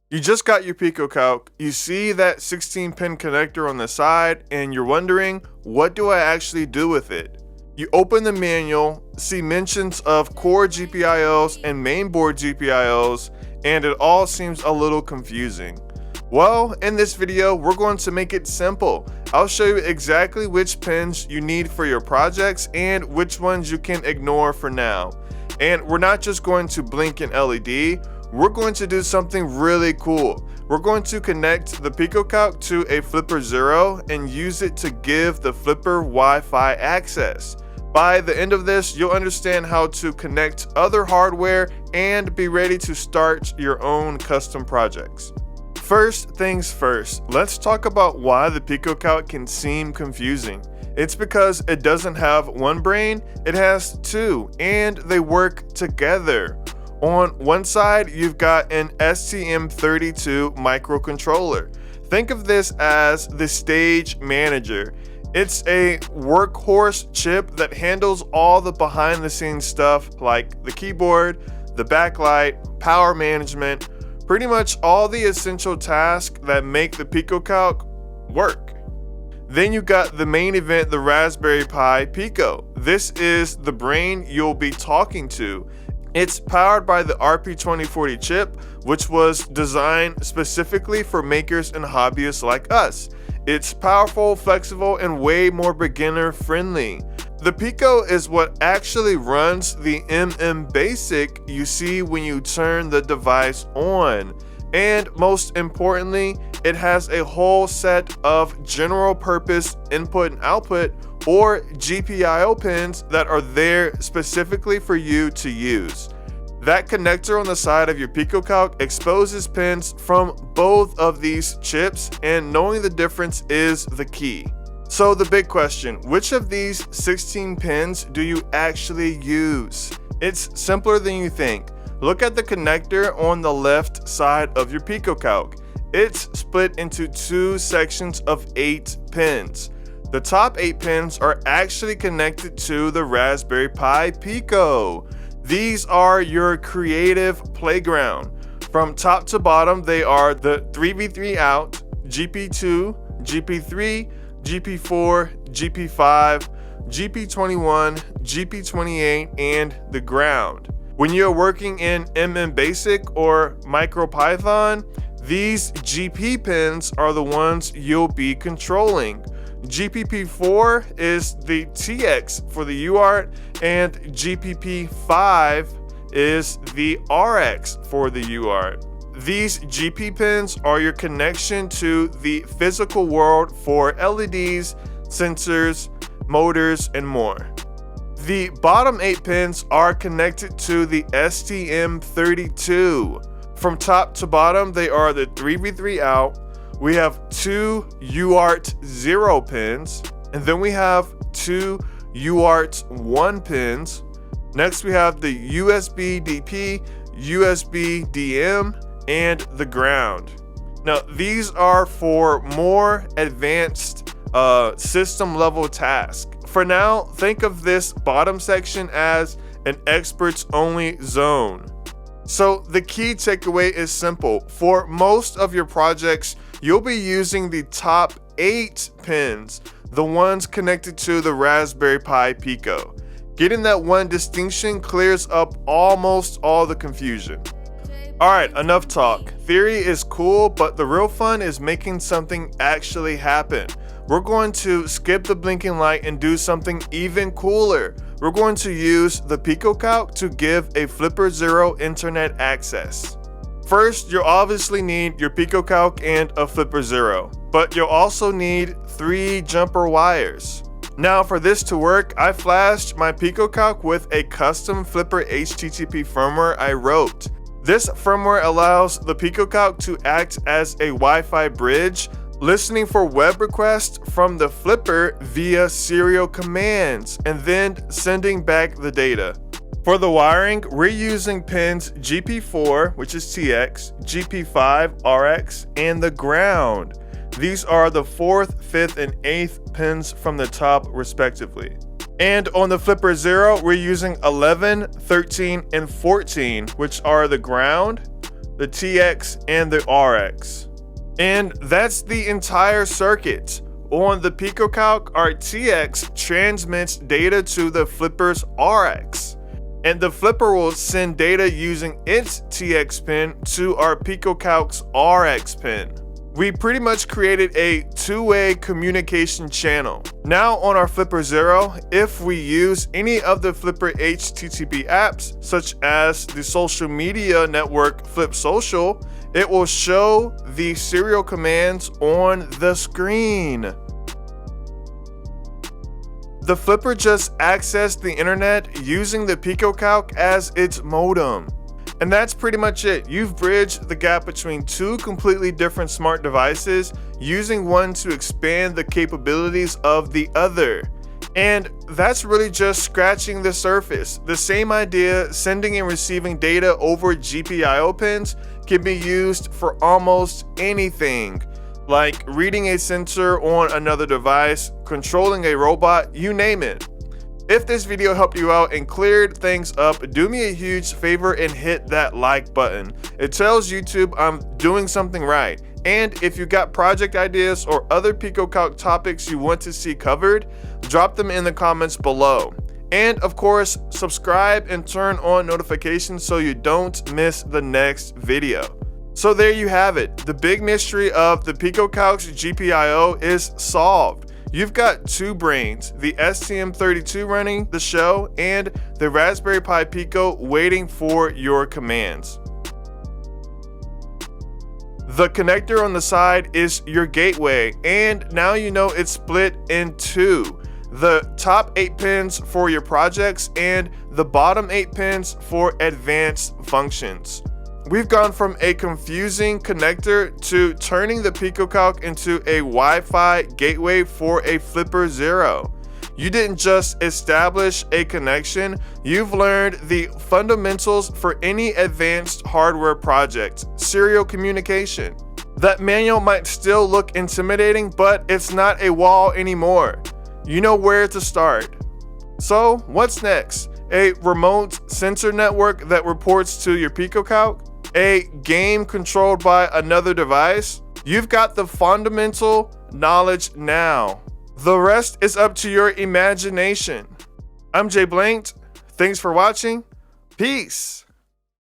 You just got your PicoCalc, you see that 16-pin connector on the side, and you're wondering, what do I actually do with it? You open the manual, see mentions of core GPIOs and mainboard GPIOs, and it all seems a little confusing. Well, in this video, we're going to make it simple. I'll show you exactly which pins you need for your projects and which ones you can ignore for now. And we're not just going to blink an LED, we're going to do something really cool. We're going to connect the PicoCalc to a Flipper Zero and use it to give the Flipper Wi-Fi access. By the end of this, you'll understand how to connect other hardware and be ready to start your own custom projects. First things first, let's talk about why the PicoCalc can seem confusing. It's because it doesn't have one brain, it has two, and they work together. On one side, you've got an STM32 microcontroller. Think of this as the stage manager. It's a workhorse chip that handles all the behind-the-scenes stuff like the keyboard, the backlight, power management, pretty much all the essential tasks that make the PicoCalc work. Then you got the main event, the Raspberry Pi Pico. This is the brain you'll be talking to. It's powered by the RP2040 chip, which was designed specifically for makers and hobbyists like us. It's powerful, flexible, and way more beginner friendly. The Pico is what actually runs the Basic you see when you turn the device on. And most importantly, it has a whole set of general purpose input and output, or GPIO pins, that are there specifically for you to use. That connector on the side of your PicoCalc exposes pins from both of these chips, and knowing the difference is the key. So the big question, which of these 16 pins do you actually use? It's simpler than you think. Look at the connector on the left side of your PicoCalc. It's split into two sections of 8 pins. The top 8 pins are actually connected to the Raspberry Pi Pico. These are your creative playground. From top to bottom, they are the 3v3 out, GP2, GP3, GP4, GP5, GP21, GP28, and the ground. When you're working in Basic or MicroPython, these GP pins are the ones you'll be controlling. GPP4 is the TX for the UART, and GPP5 is the RX for the UART. These GP pins are your connection to the physical world for LEDs, sensors, motors, and more. The bottom 8 pins are connected to the STM32. From top to bottom, they are the 3v3 out. We have 2 UART 0 pins, and then we have 2 UART 1 pins. Next, we have the USB DP, USB DM, and the ground. Now, these are for more advanced system level tasks. For now, think of this bottom section as an experts only zone. So the key takeaway is simple. For most of your projects, you'll be using the top 8 pins, the ones connected to the Raspberry Pi Pico. Getting that one distinction clears up almost all the confusion. Alright, enough talk. Theory is cool, but the real fun is making something actually happen. We're going to skip the blinking light and do something even cooler. We're going to use the PicoCalc to give a Flipper Zero internet access. First, you'll obviously need your PicoCalc and a Flipper Zero, but you'll also need 3 jumper wires. Now for this to work, I flashed my PicoCalc with a custom Flipper HTTP firmware I wrote. This firmware allows the PicoCalc to act as a Wi-Fi bridge, listening for web requests from the Flipper via serial commands, and then sending back the data. For the wiring, we're using pins GP4, which is TX, GP5, RX, and the ground. These are the 4th, 5th, and 8th pins from the top respectively. And on the Flipper Zero, we're using 11, 13, and 14, which are the ground, the TX, and the RX. And that's the entire circuit. On the PicoCalc, our TX transmits data to the flipper's RX, and the flipper will send data using its TX pin to our PicoCalc's RX pin. We pretty much created a two-way communication channel. Now on our Flipper Zero, if we use any of the Flipper HTTP apps, such as the social media network Flip Social, it will show the serial commands on the screen. The Flipper just accessed the internet using the PicoCalc as its modem. And that's pretty much it. You've bridged the gap between two completely different smart devices, using one to expand the capabilities of the other. And that's really just scratching the surface. The same idea, sending and receiving data over GPIO pins, can be used for almost anything, like reading a sensor on another device, controlling a robot, you name it. If this video helped you out and cleared things up, do me a huge favor and hit that like button. It tells YouTube I'm doing something right. And if you got project ideas or other PicoCalc topics you want to see covered, drop them in the comments below. And of course, subscribe and turn on notifications so you don't miss the next video. So there you have it. The big mystery of the PicoCalc GPIO is solved. You've got two brains, the STM32 running the show and the Raspberry Pi Pico waiting for your commands. The connector on the side is your gateway, and now you know it's split in two. The top 8 pins for your projects and the bottom 8 pins for advanced functions. We've gone from a confusing connector to turning the PicoCalc into a Wi-Fi gateway for a Flipper Zero. You didn't just establish a connection, you've learned the fundamentals for any advanced hardware project, serial communication. That manual might still look intimidating, but it's not a wall anymore. You know where to start. So what's next? A remote sensor network that reports to your PicoCalc? A game controlled by another device? You've got the fundamental knowledge now. The rest is up to your imagination. I'm JBlanked. Thanks for watching. Peace.